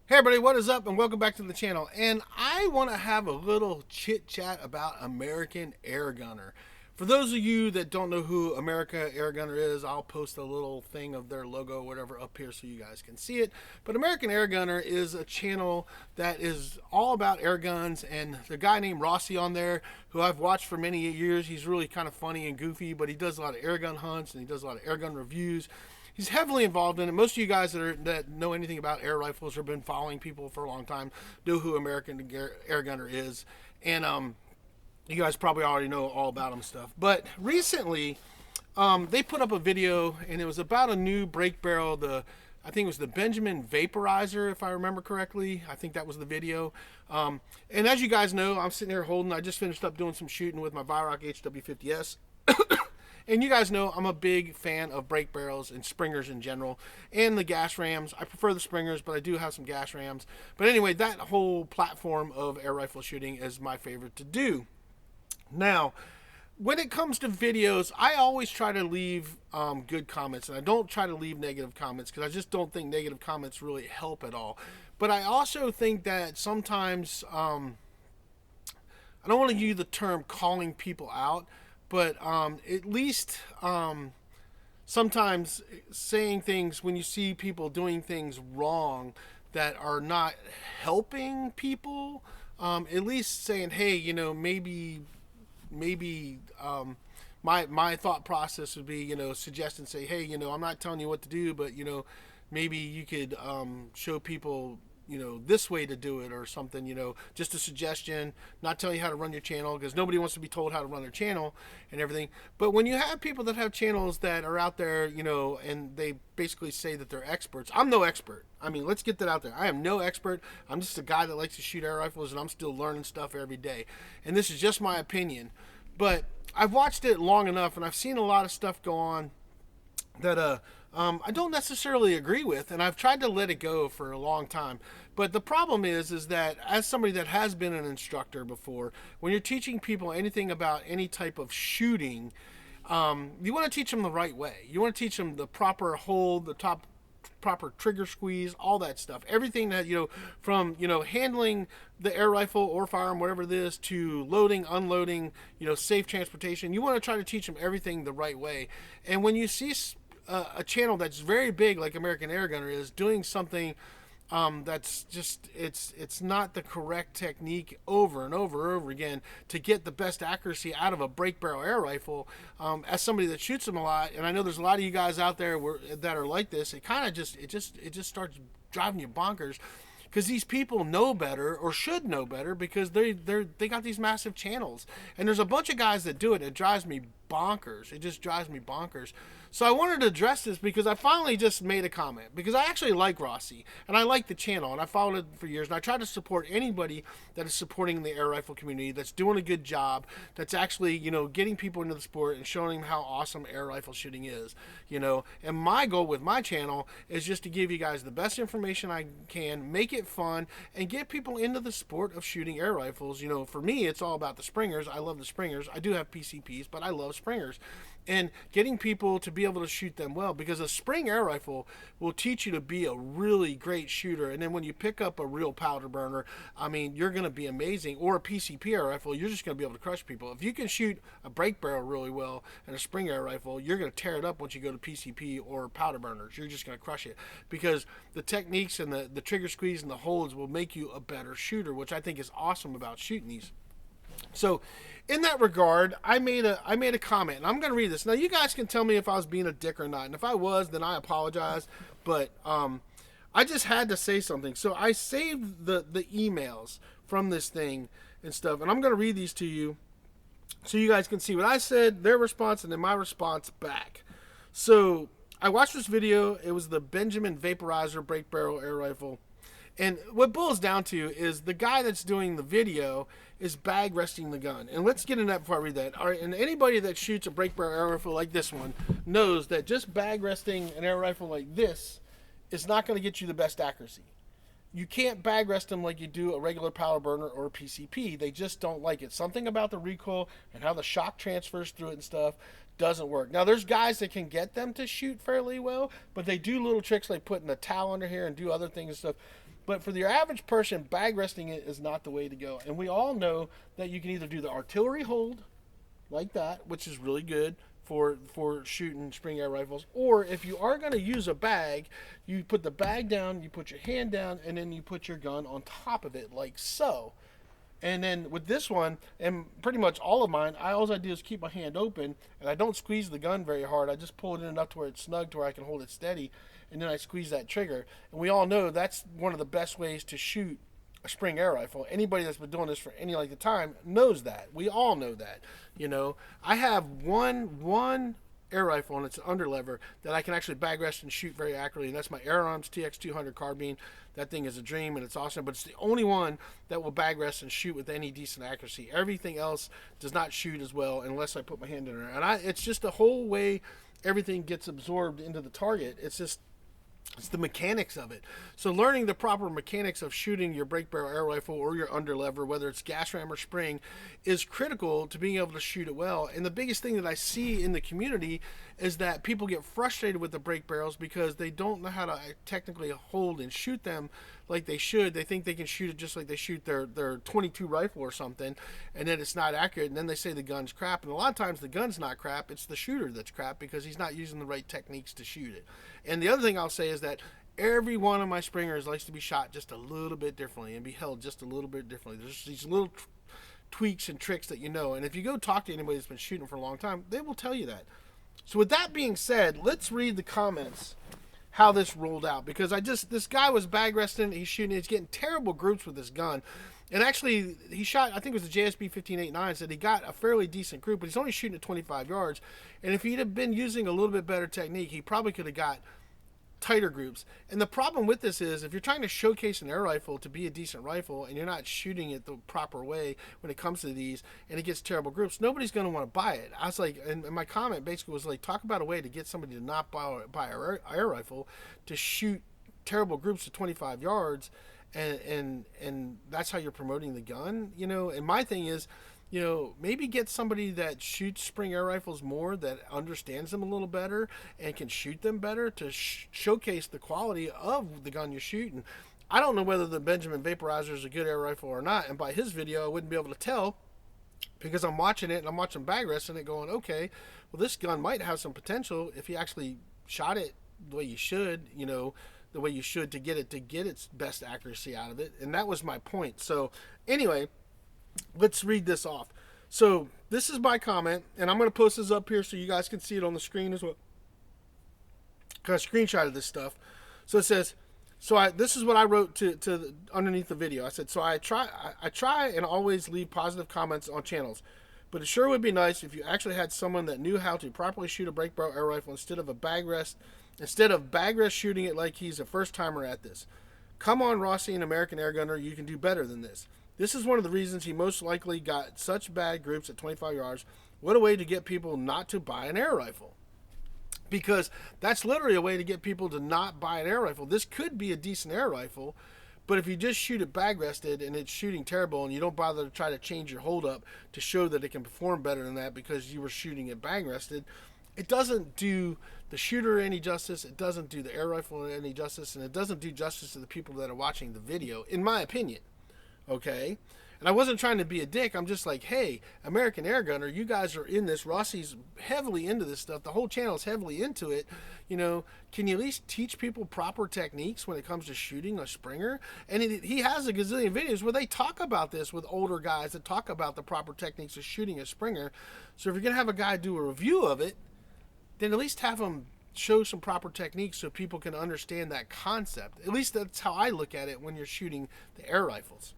Hey everybody, what is up and welcome back to the channel. And I want to have a little chit chat about American Airgunner. For those of you that don't know who American Airgunner is, I'll post a little thing of their logo or whatever up here so you guys can see it. But American Airgunner is a channel that is all about air guns, and the guy named Rossi on there, who I've watched for many years, he's really kind of funny and goofy, but he does a lot of airgun hunts and he does a lot of airgun reviews. He's heavily involved in it. Most of you guys that know anything about air rifles or been following people for a long time know who American Airgunner is, and you guys probably already know all about him stuff. But recently, they put up a video, and it was about a new brake barrel. I think it was the Benjamin Vaporizer, if I remember correctly. I think that was the video. And as you guys know, I'm sitting here holding. I just finished up doing some shooting with my Viroc HW50S. And you guys know I'm a big fan of brake barrels and springers in general, and the gas rams. I prefer the springers, but I do have some gas rams. But anyway, that whole platform of air rifle shooting is my favorite to do. Now, when it comes to videos, I always try to leave good comments, and I don't try to leave negative comments because I just don't think negative comments really help at all. But I also think that sometimes, I don't want to use the term calling people out, but at least sometimes saying things when you see people doing things wrong that are not helping people, at least saying, hey, maybe my thought process would be, suggest and say, hey, I'm not telling you what to do, but maybe you could show people this way to do it or something, just a suggestion, not telling you how to run your channel, because nobody wants to be told how to run their channel and everything. But when you have people that have channels that are out there, and they basically say that they're experts, I'm no expert. I mean, let's get that out there. I am no expert. I'm just a guy that likes to shoot air rifles, and I'm still learning stuff every day. And this is just my opinion. But I've watched it long enough, and I've seen a lot of stuff go on that I don't necessarily agree with, and I've tried to let it go for a long time. But the problem is that as somebody that has been an instructor before, when you're teaching people anything about any type of shooting, you want to teach them the right way. You want to teach them the proper hold, the proper trigger squeeze, all that stuff. Everything that, from, handling the air rifle or firearm, whatever it is, to loading, unloading, safe transportation. You want to try to teach them everything the right way. And when you see a channel that's very big like American Airgunner is doing something that's just it's not the correct technique over and over and over again to get the best accuracy out of a brake barrel air rifle, as somebody that shoots them a lot, and I know there's a lot of you guys out there that are like this, it kind of just starts driving you bonkers, because these people know better, or should know better, because they got these massive channels, and there's a bunch of guys that do it. It drives me bonkers. It just drives me bonkers. So I wanted to address this because I finally just made a comment, because I actually like Rossi and I like the channel and I followed it for years, and I try to support anybody that is supporting the air rifle community, that's doing a good job, that's actually getting people into the sport and showing them how awesome air rifle shooting is. And my goal with my channel is just to give you guys the best information I can, make it fun, and get people into the sport of shooting air rifles. For me, it's all about the springers. I love the springers. I do have PCPs, but I love springers, and getting people to be able to shoot them well, because a spring air rifle will teach you to be a really great shooter, and then when you pick up a real powder burner, I mean, you're going to be amazing. Or a PCP air rifle, you're just going to be able to crush people. If you can shoot a brake barrel really well and a spring air rifle, you're going to tear it up once you go to PCP or powder burners. You're just going to crush it, because the techniques and the trigger squeeze and the holds will make you a better shooter, which I think is awesome about shooting these. So in that regard, I made a comment, and I'm going to read this. Now, you guys can tell me if I was being a dick or not, and if I was, then I apologize, but I just had to say something. So I saved the emails from this thing and stuff, and I'm going to read these to you so you guys can see what I said, their response, and then my response back. So I watched this video. It was the Benjamin Vaporizer brake barrel air rifle. And what boils down to is the guy that's doing the video is bag resting the gun. And let's get into that before I read that. All right, and anybody that shoots a brake barrel air rifle like this one knows that just bag resting an air rifle like this is not going to get you the best accuracy. You can't bag rest them like you do a regular powder burner or a PCP. They just don't like it. Something about the recoil and how the shock transfers through it and stuff doesn't work. Now, there's guys that can get them to shoot fairly well, but they do little tricks like putting a towel under here and do other things and stuff. But for the average person, bag resting it is not the way to go. And we all know that you can either do the artillery hold like that, which is really good for shooting spring air rifles, or if you are going to use a bag, you put the bag down, you put your hand down, and then you put your gun on top of it like so. And then with this one, and pretty much all of mine, all I do is keep my hand open, and I don't squeeze the gun very hard. I just pull it in enough to where it's snug to where I can hold it steady, and then I squeeze that trigger. And we all know that's one of the best ways to shoot a spring air rifle. Anybody that's been doing this for any length of time knows that. We all know that. I have one air rifle, and it's an underlever that I can actually bag rest and shoot very accurately, and that's my Air Arms TX200 carbine. That thing is a dream, and it's awesome, but it's the only one that will bag rest and shoot with any decent accuracy. Everything else does not shoot as well unless I put my hand in there, and it's just the whole way everything gets absorbed into the target. It's the mechanics of it. So learning the proper mechanics of shooting your break barrel air rifle or your underlever, whether it's gas ram or spring, is critical to being able to shoot it well. And the biggest thing that I see in the community is that people get frustrated with the break barrels because they don't know how to technically hold and shoot them like they should. They think they can shoot it just like they shoot their 22 rifle or something, and then it's not accurate, and then they say the gun's crap. And a lot of times the gun's not crap, it's the shooter that's crap because he's not using the right techniques to shoot it. And the other thing I'll say is that every one of my springers likes to be shot just a little bit differently and be held just a little bit differently. There's these little tweaks and tricks that and if you go talk to anybody that's been shooting for a long time, they will tell you that. So with that being said, let's read the comments how this rolled out, because this guy was bag resting, he's getting terrible groups with this gun. And actually, he shot, I think it was the JSB 1589, said he got a fairly decent group, but he's only shooting at 25 yards. And if he'd have been using a little bit better technique, he probably could have got tighter groups. And the problem with this is, if you're trying to showcase an air rifle to be a decent rifle and you're not shooting it the proper way when it comes to these, and it gets terrible groups, nobody's going to want to buy it. I was like, and my comment basically was like, talk about a way to get somebody to not buy an air rifle to shoot terrible groups to 25 yards, and that's how you're promoting the gun. And my thing is, maybe get somebody that shoots spring air rifles more, that understands them a little better and can shoot them better to showcase the quality of the gun you're shooting. I don't know whether the Benjamin Vaporizer is a good air rifle or not, and by his video I wouldn't be able to tell because I'm watching it and I'm watching bag rest and it going, okay, well, this gun might have some potential if you actually shot it the way you should, the way you should to get its best accuracy out of it. And that was my point. So anyway, let's read this off. So this is my comment, and I'm going to post this up here so you guys can see it on the screen as well. Kind of screenshotted this stuff. So it says, this is what I wrote to underneath the video. I said, so I try and always leave positive comments on channels, but it sure would be nice if you actually had someone that knew how to properly shoot a break barrel air rifle instead of bag rest shooting it like he's a first timer at this. Come on, Rossi and American Airgunner, you can do better than this. This is one of the reasons he most likely got such bad groups at 25 yards. What a way to get people not to buy an air rifle. Because that's literally a way to get people to not buy an air rifle. This could be a decent air rifle, but if you just shoot it bag rested and it's shooting terrible and you don't bother to try to change your hold up to show that it can perform better than that because you were shooting it bag rested, it doesn't do the shooter any justice, it doesn't do the air rifle any justice, and it doesn't do justice to the people that are watching the video, in my opinion. Okay? And I wasn't trying to be a dick. I'm just like, hey, American Airgunner, you guys are in this. Rossi's heavily into this stuff. The whole channel is heavily into it. Can you at least teach people proper techniques when it comes to shooting a Springer? And he has a gazillion videos where they talk about this with older guys that talk about the proper techniques of shooting a Springer. So if you're going to have a guy do a review of it, then at least have him show some proper techniques so people can understand that concept. At least that's how I look at it when you're shooting the air rifles.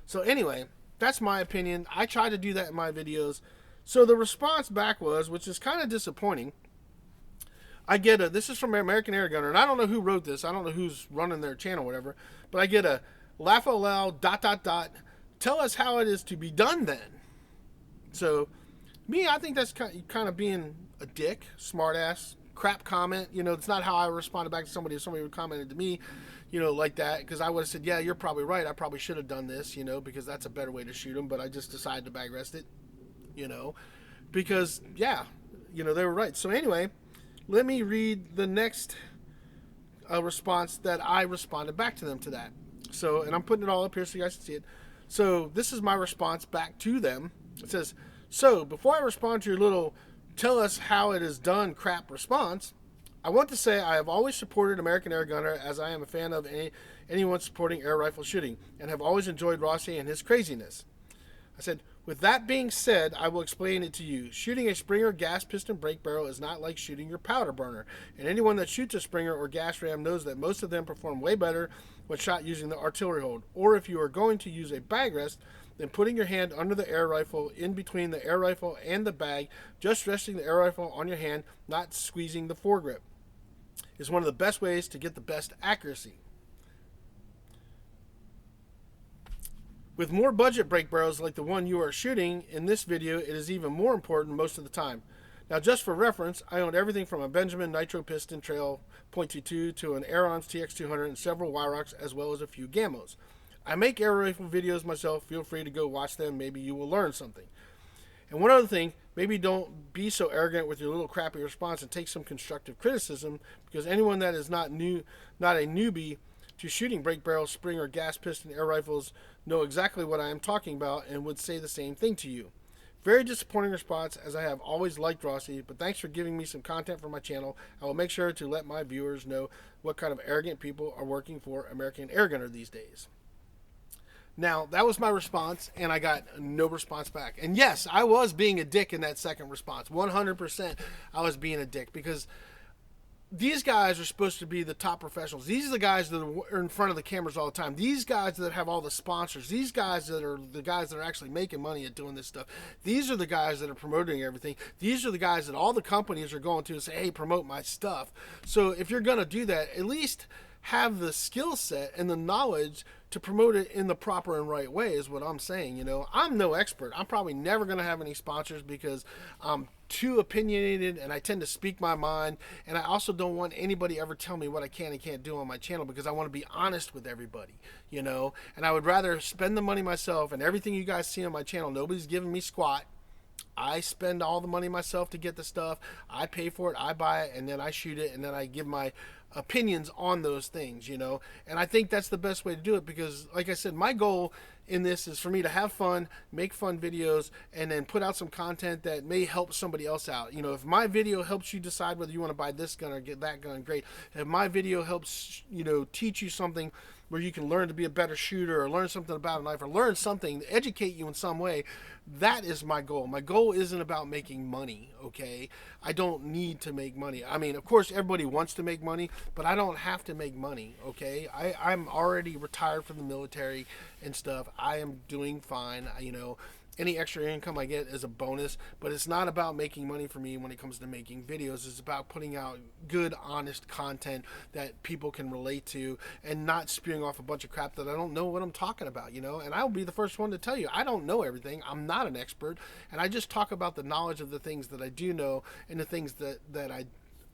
So anyway, that's my opinion. I try to do that in my videos. So the response back was, which is kind of disappointing. This is from American Airgunner, and I don't know who wrote this. I don't know who's running their channel, whatever. But I get a laugh out loud, ... Tell us how it is to be done then. So me, I think that's kind of being a dick, smartass, crap comment. It's not how I responded back to somebody if somebody commented to me, like that, because I would have said, yeah, you're probably right. I probably should have done this, because that's a better way to shoot them, but I just decided to bag rest it, because, yeah, they were right. So anyway, let me read the next response that I responded back to them to that. So, and I'm putting it all up here so you guys can see it. So this is my response back to them. It says, so before I respond to your little tell us how it is done crap response, I want to say I have always supported American Airgunner, as I am a fan of anyone supporting air rifle shooting, and have always enjoyed Rossi and his craziness. I said, with that being said, I will explain it to you. Shooting a Springer gas piston brake barrel is not like shooting your powder burner, and anyone that shoots a Springer or gas ram knows that most of them perform way better when shot using the artillery hold. Or if you are going to use a bag rest, then putting your hand under the air rifle, in between the air rifle and the bag, just resting the air rifle on your hand, not squeezing the foregrip, is one of the best ways to get the best accuracy. With more budget brake barrels like the one you are shooting in this video, it is even more important most of the time. Now, just for reference, I owned everything from a Benjamin Nitro Piston Trail .22 to an Air-Arms TX200 and several Wyrocks, as well as a few Gamos. I make air rifle videos myself. Feel free to go watch them. Maybe you will learn something. And one other thing, maybe don't be so arrogant with your little crappy response and take some constructive criticism, because anyone that is not a newbie to shooting brake barrels, spring, or gas piston air rifles know exactly what I am talking about and would say the same thing to you. Very disappointing response, as I have always liked Rossi, but thanks for giving me some content for my channel. I will make sure to let my viewers know what kind of arrogant people are working for American Airgunner these days. Now, that was my response, and I got no response back. And yes, I was being a dick in that second response. 100% I was being a dick, because these guys are supposed to be the top professionals. These are the guys that are in front of the cameras all the time. These guys that have all the sponsors. These guys that are the guys that are actually making money at doing this stuff. These are the guys that are promoting everything. These are the guys that all the companies are going to and say, hey, promote my stuff. So if you're going to do that, at least have the skill set and the knowledge to promote it in the proper and right way, is what I'm saying. You know, I'm no expert. I'm probably never going to have any sponsors because I'm too opinionated and I tend to speak my mind, and I also don't want anybody ever tell me what I can and can't do on my channel, because I want to be honest with everybody, you know, and I would rather spend the money myself. And everything you guys see on my channel, nobody's giving me squat. I spend all the money myself to get the stuff. I pay for it, I buy it, and then I shoot it, and then I give my opinions on those things, you know. And I think that's the best way to do it, because like I said, my goal in this is for me to have fun, make fun videos, and then put out some content that may help somebody else out. You know, if my video helps you decide whether you want to buy this gun or get that gun, great. If my video helps, you know, teach you something where you can learn to be a better shooter, or learn something about a knife, or learn something, educate you in some way, that is my goal. My goal isn't about making money, okay? I don't need to make money. I mean, of course, everybody wants to make money, but I don't have to make money, okay? I'm already retired from the military and stuff. I am doing fine, you know. Any extra income I get is a bonus, but it's not about making money for me when it comes to making videos. It's about putting out good, honest content that people can relate to, and not spewing off a bunch of crap that I don't know what I'm talking about, you know. And I'll be the first one to tell you, I don't know everything. I'm not an expert, and I just talk about the knowledge of the things that I do know, and the things that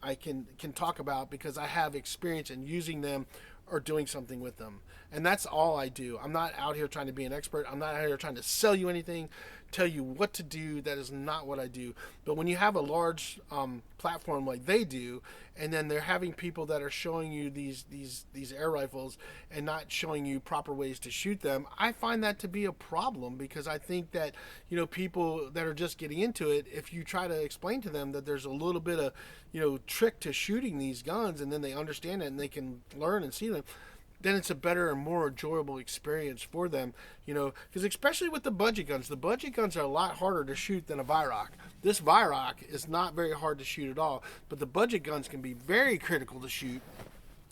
I can talk about because I have experience in using them or doing something with them. And that's all I do. I'm not out here trying to be an expert. I'm not out here trying to sell you anything, tell you what to do. That is not what I do. But when you have a large platform like they do, and then they're having people that are showing you these air rifles and not showing you proper ways to shoot them, I find that to be a problem, because I think that, you know, people that are just getting into it, if you try to explain to them that there's a little bit of, you know, trick to shooting these guns, and then they understand it and they can learn and see them, then it's a better and more enjoyable experience for them, you know, because especially with the budget guns are a lot harder to shoot than a Vyrock. This Vyrock is not very hard to shoot at all, but the budget guns can be very critical to shoot.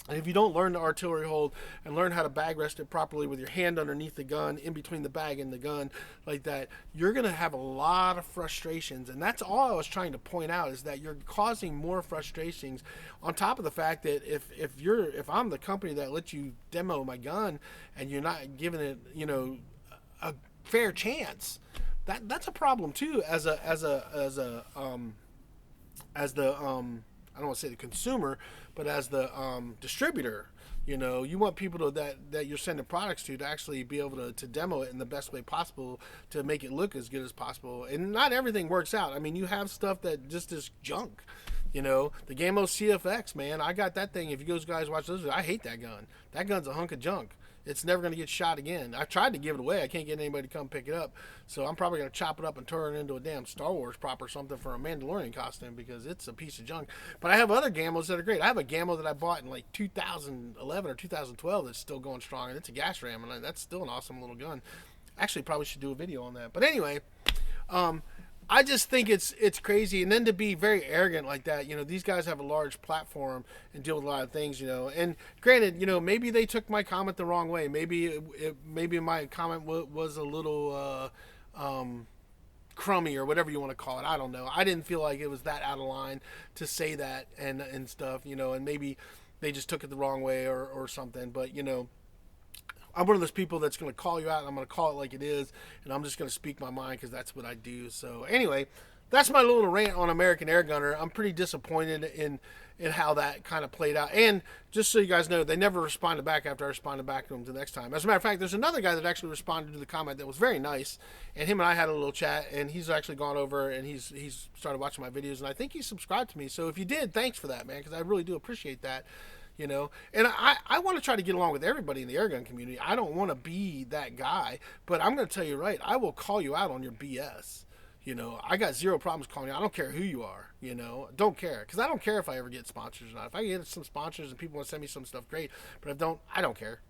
And if you don't learn the artillery hold and learn how to bag rest it properly with your hand underneath the gun, in between the bag and the gun like that, you're going to have a lot of frustrations. And that's all I was trying to point out, is that you're causing more frustrations, on top of the fact that if I'm the company that lets you demo my gun and you're not giving it, you know, a fair chance, that's a problem too, as the I don't want to say the consumer, but as the distributor. You know, you want people that you're sending products to actually be able to demo it in the best way possible, to make it look as good as possible. And not everything works out. I mean, you have stuff that just is junk. You know, the Gamo CFX, man, I got that thing. If you guys watch those, I hate that gun. That gun's a hunk of junk. It's never going to get shot again. I tried to give it away. I can't get anybody to come pick it up. So I'm probably going to chop it up and turn it into a damn Star Wars prop or something for a Mandalorian costume because it's a piece of junk. But I have other Gamos that are great. I have a Gamo that I bought in like 2011 or 2012 that's still going strong, and it's a gas ram, and that's still an awesome little gun. Actually, probably should do a video on that. But anyway, I just think it's crazy, and then to be very arrogant like that. These guys have a large platform and deal with a lot of things. And granted, maybe they took my comment the wrong way. Maybe maybe my comment was a little crummy or whatever you want to call it. I don't know. I didn't feel like it was that out of line to say that and stuff. And maybe they just took it the wrong way or something. But I'm one of those people that's going to call you out, and I'm going to call it like it is, and I'm just going to speak my mind because that's what I do. So anyway, that's my little rant on American Airgunner. I'm pretty disappointed in how that kind of played out. And just so you guys know, they never responded back after I responded back to them the next time. As a matter of fact, there's another guy that actually responded to the comment that was very nice, and him and I had a little chat, and he's actually gone over and he's started watching my videos, and I think he's subscribed to me. So if you did, thanks for that, man, because I really do appreciate that. And I want to try to get along with everybody in the airgun community. I don't want to be that guy, but I'm going to tell you right, I will call you out on your BS. I got zero problems calling you. I don't care who you are. Don't care, because I don't care if I ever get sponsors or not. If I get some sponsors and people want to send me some stuff, great. But if I don't care.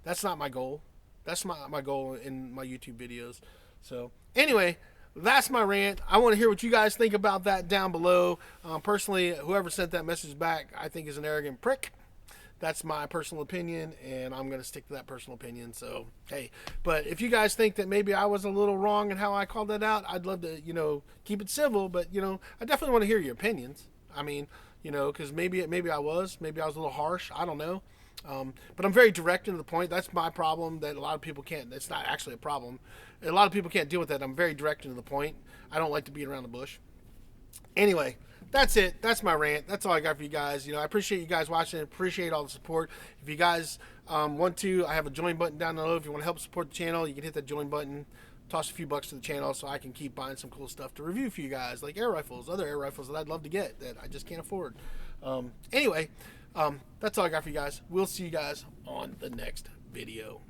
That's not my goal. That's my goal in my YouTube videos. So anyway, that's my rant. I want to hear what you guys think about that down below. Personally, whoever sent that message back, I think is an arrogant prick. That's my personal opinion, and I'm going to stick to that personal opinion. So, hey, but if you guys think that maybe I was a little wrong in how I called that out, I'd love to, keep it civil, but, I definitely want to hear your opinions. I mean, because maybe I was a little harsh. I don't know. But I'm very direct and to the point. That's my problem that a lot of people can't. It's not actually a problem. A lot of people can't deal with that. I'm very direct and to the point. I don't like to beat around the bush. Anyway, that's it. That's my rant. That's all I got for you guys. I appreciate you guys watching. Appreciate all the support. If you guys want to, I have a join button down below. If you want to help support the channel, you can hit that join button. Toss a few bucks to the channel so I can keep buying some cool stuff to review for you guys, like air rifles, other air rifles that I'd love to get that I just can't afford. Anyway, that's all I got for you guys. We'll see you guys on the next video.